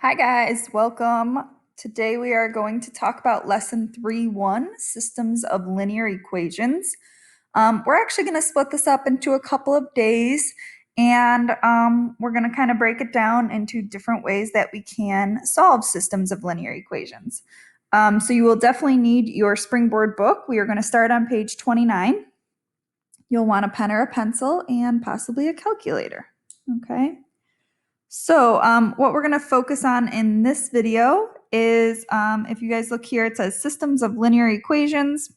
Hi guys, welcome. Today we are going to talk about lesson 3.1, systems of linear equations. We're actually going to split this up into a couple of days and we're going to kind of break it down into different ways that we can solve systems of linear equations. So you will definitely need your Springboard book. We are going to start on page 29. You'll want a pen or a pencil and possibly a calculator, okay? So what we're going to focus on in this video is, if you guys look here, it says systems of linear equations.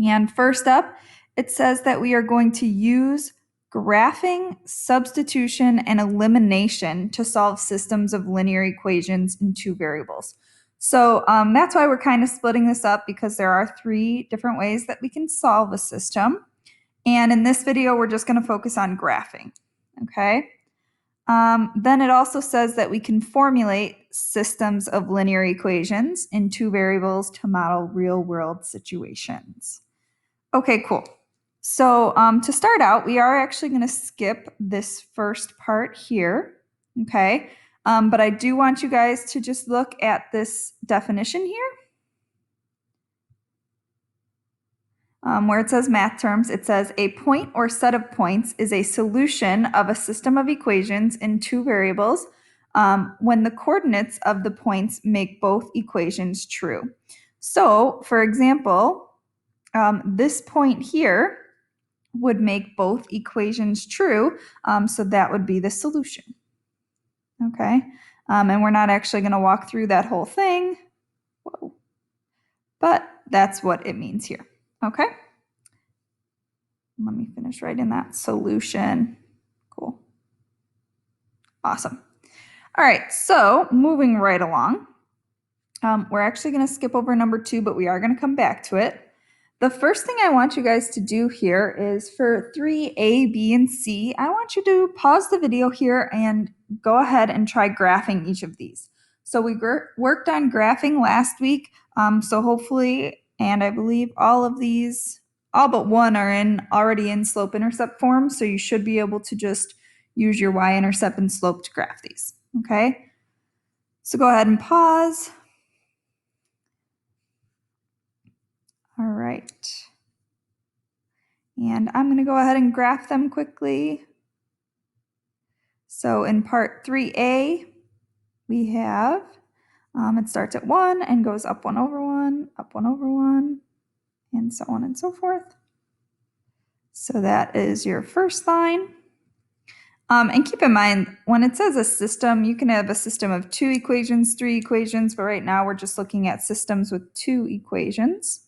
And first up, it says that we are going to use graphing, substitution, and elimination to solve systems of linear equations in two variables. So that's why we're kind of splitting this up, because there are three different ways that we can solve a system. And in this video, we're just going to focus on graphing, okay? Then it also says that we can formulate systems of linear equations in two variables to model real-world situations. Okay, cool. So to start out, we are actually going to skip this first part here, okay? But I do want you guys to just look at this definition here. Where it says math terms, it says a point or set of points is a solution of a system of equations in two variables when the coordinates of the points make both equations true. So, for example, this point here would make both equations true, so that would be the solution. Okay, and we're not actually going to walk through that whole thing. Whoa. But that's what it means here. Okay. Let me finish writing that solution. Cool. Awesome. All right, so moving right along, we're actually going to skip over number 2, but we are going to come back to it. The first thing I want you guys to do here is for 3A, B, and C, I want you to pause the video here and go ahead and try graphing each of these. So we worked on graphing last week, so hopefully, and I believe all of these, all but one are already in slope-intercept form, so you should be able to just use your y-intercept and slope to graph these, okay? So go ahead and pause. All right. And I'm going to go ahead and graph them quickly. So in part 3A, we have, it starts at 1 and goes up 1 over 1, up 1 over 1, and so on and so forth. So that is your first line. And keep in mind, when it says a system, you can have a system of 2 equations, 3 equations, but right now we're just looking at systems with 2 equations.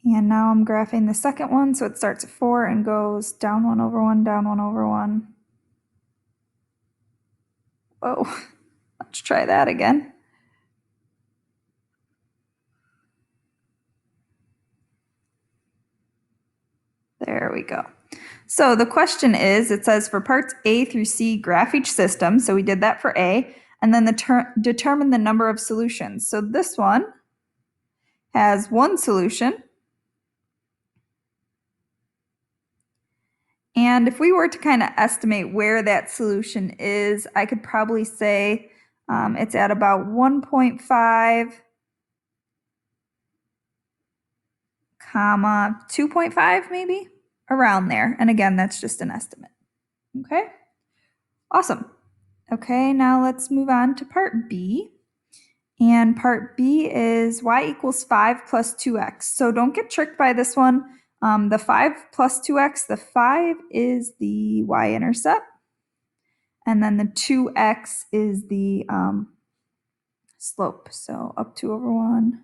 And now I'm graphing the second one, so it starts at 4 and goes down 1 over 1, down 1 over 1. Whoa, let's try that again. There we go. So the question is, it says for parts A through C, graph each system. So we did that for A, and then determine the number of solutions. So this one has one solution. And if we were to kind of estimate where that solution is, I could probably say it's at about 1.5, comma 2.5 maybe, around there. And again, that's just an estimate. Okay, awesome. Okay, now let's move on to part B. And part B is y equals 5 plus 2x. So don't get tricked by this one. The 5 plus 2x, the 5 is the y-intercept. And then the 2x is the slope. So up 2 over 1.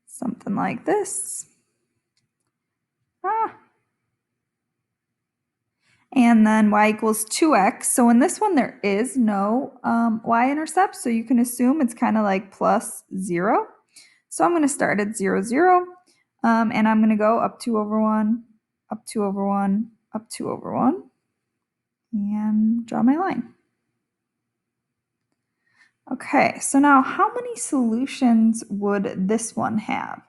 Something like this. And then y equals 2x. So in this one, there is no y-intercept, so you can assume it's kind of like plus 0. So I'm going to start at 0, 0, and I'm going to go up 2 over 1, up 2 over 1, up 2 over 1, and draw my line. Okay, so now how many solutions would this one have?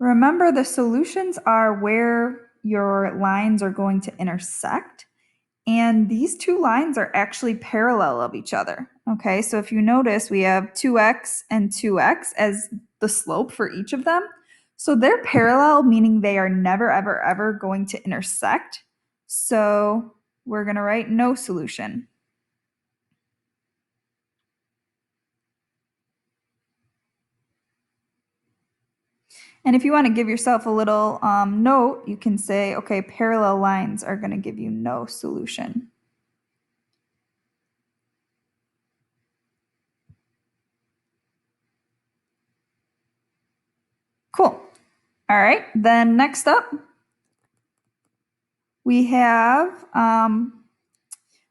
Remember, the solutions are where your lines are going to intersect. And these two lines are actually parallel of each other. Okay, so if you notice, we have 2x and 2x as the slope for each of them. So they're parallel, meaning they are never, ever, ever going to intersect. So we're going to write no solution. And if you want to give yourself a little note, you can say, okay, parallel lines are going to give you no solution. Cool. All right, then next up, we have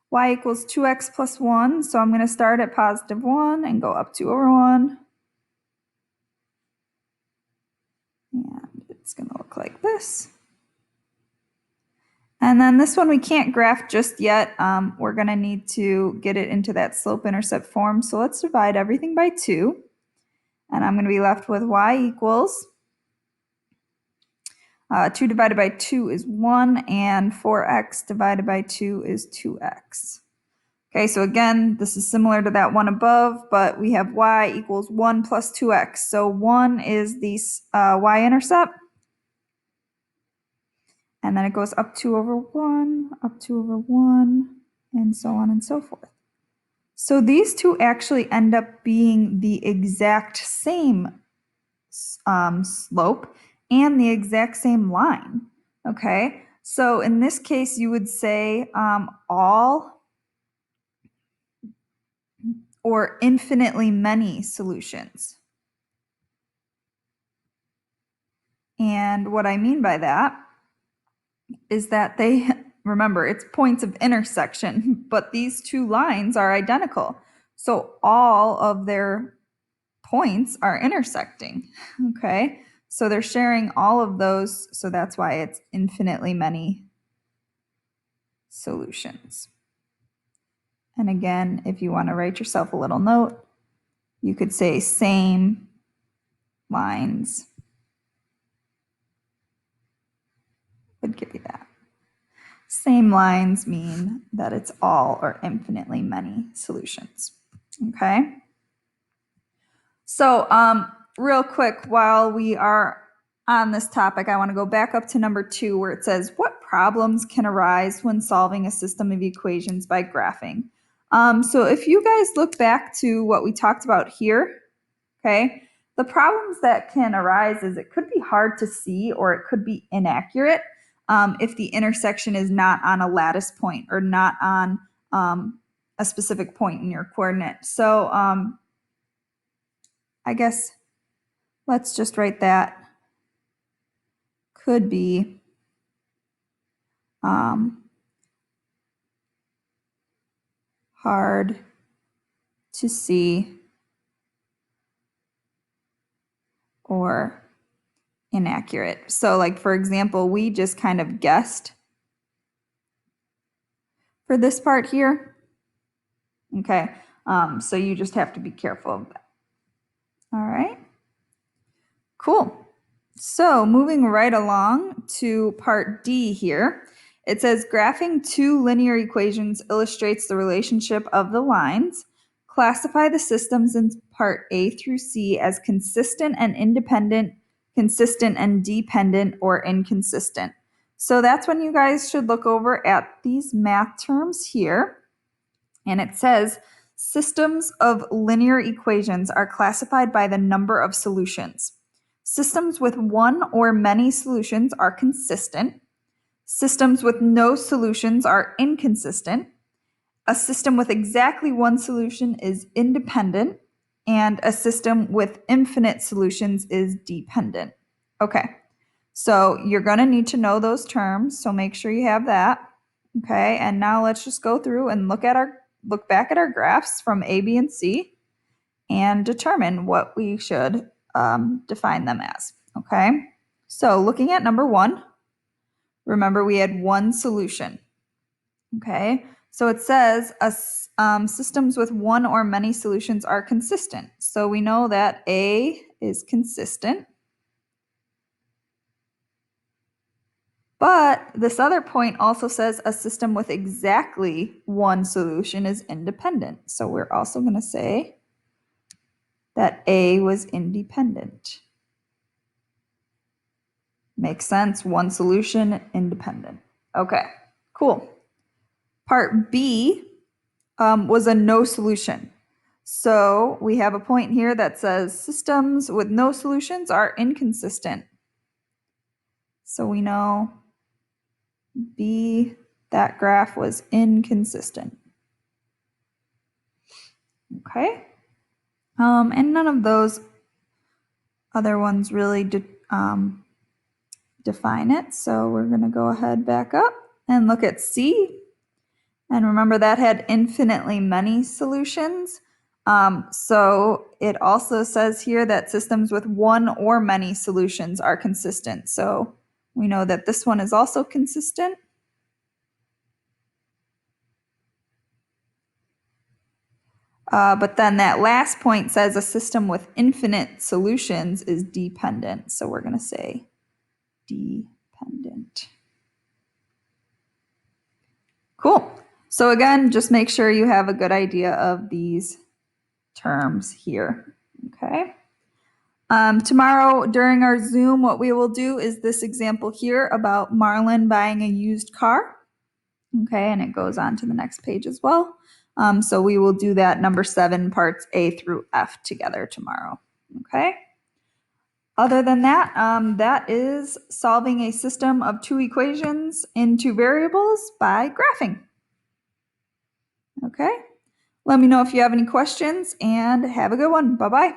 y equals 2x plus 1. So I'm going to start at positive 1 and go up 2 over 1. And it's going to look like this. And then this one we can't graph just yet. We're going to need to get it into that slope-intercept form. So let's divide everything by 2. And I'm going to be left with y equals 2 divided by 2 is 1, and 4x divided by 2 is 2x. Okay, so again, this is similar to that one above, but we have y equals 1 plus 2x. So 1 is the y-intercept, and then it goes up 2 over 1, up 2 over 1, and so on and so forth. So these two actually end up being the exact same slope and the exact same line. Okay, so in this case, you would say all or infinitely many solutions. And what I mean by that is that they, remember, it's points of intersection, but these two lines are identical. So all of their points are intersecting, okay? So they're sharing all of those, so that's why it's infinitely many solutions. And again, if you want to write yourself a little note, you could say same lines would give you that. Same lines mean that it's all or infinitely many solutions, okay? So real quick, while we are on this topic, I want to go back up to number 2 where it says, what problems can arise when solving a system of equations by graphing? So if you guys look back to what we talked about here, okay, the problems that can arise is it could be hard to see or it could be inaccurate if the intersection is not on a lattice point or not on a specific point in your coordinate. So I guess let's just write that could be hard to see or inaccurate. So like, for example, we just kind of guessed for this part here. Okay, so you just have to be careful of that. All right, cool. So moving right along to part D here, it says graphing two linear equations illustrates the relationship of the lines. Classify the systems in part A through C as consistent and independent, consistent and dependent, or inconsistent. So that's when you guys should look over at these math terms here. And it says systems of linear equations are classified by the number of solutions. Systems with one or many solutions are consistent. Systems with no solutions are inconsistent. A system with exactly one solution is independent. And a system with infinite solutions is dependent. Okay, so you're going to need to know those terms, so make sure you have that. Okay, and now let's just go through and look back at our graphs from A, B, and C and determine what we should define them as. Okay, so looking at number 1, remember we had one solution. Okay, so it says systems with one or many solutions are consistent. So we know that A is consistent. But this other point also says a system with exactly one solution is independent. So we're also going to say that A was independent. Makes sense. One solution, independent. Okay, cool. Part B was a no solution. So we have a point here that says systems with no solutions are inconsistent. So we know B, that graph was inconsistent. Okay. And none of those other ones really define it. So we're going to go ahead back up and look at C. And remember that had infinitely many solutions. So it also says here that systems with one or many solutions are consistent. So we know that this one is also consistent. But then that last point says a system with infinite solutions is dependent. So we're going to say dependent. Cool. So again, just make sure you have a good idea of these terms here. Okay. Tomorrow during our Zoom, what we will do is this example here about Marlon buying a used car. Okay, and it goes on to the next page as well. So we will do that number 7, parts A through F together tomorrow. Okay. Other than that, that is solving a system of 2 equations in 2 variables by graphing. Okay. Let me know if you have any questions and have a good one. Bye-bye.